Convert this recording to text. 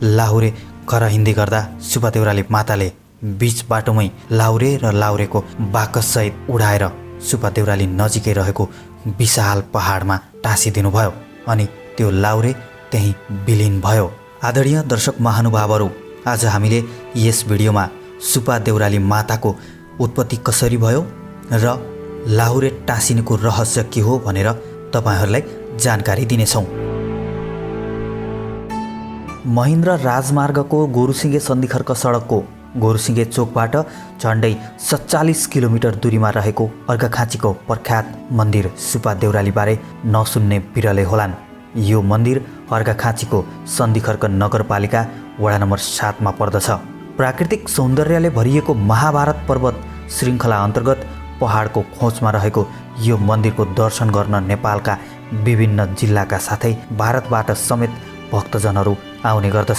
लाहुरे घर हिँड्दै गर्दा सुब्बा देउराली माताले बीच बाटोमै लाहुरे र लाहुरेको बाकससहित उडाएर सुब्बा देउराली नजिकै रहेको विशाल पहाडमा टाँसिदिनु भयो अनि त्यो लाहुरे त्यही विलीन भयो। आदरणीय दर्शक महानुभावहरू, आज हामीले यस भिडियोमा सुब्बा देउराली माताको उत्पत्ति कसरी भयो र लाहुरे टाँसिनुको रहस्य के हो भनेर तपाईहरूलाई जानकारी दिनेछौँ। महेन्द्र राजमार्गको गोरुसिङे सन्धिखर्क सडकको गोरुसिङे चोकबाट झन्डै 47 किलोमिटर दूरीमा रहेको अर्घाखाँचीको प्रख्यात मन्दिर सुब्बा देउरालीबारे नसुन्ने बिरलै होलान्। यो मन्दिर अर्घाखाँचीको सन्धिखर्क नगरपालिका वडा नम्बर 7 मा पर्दछ। प्राकृतिक सौन्दर्यले भरिएको महाभारत पर्वत श्रृङ्खला अन्तर्गत पहाडको खोजमा रहेको यो मन्दिरको दर्शन गर्न नेपालका विभिन्न जिल्लाका साथै भारतबाट समेत भक्तजनहरू आउने गर्दछ।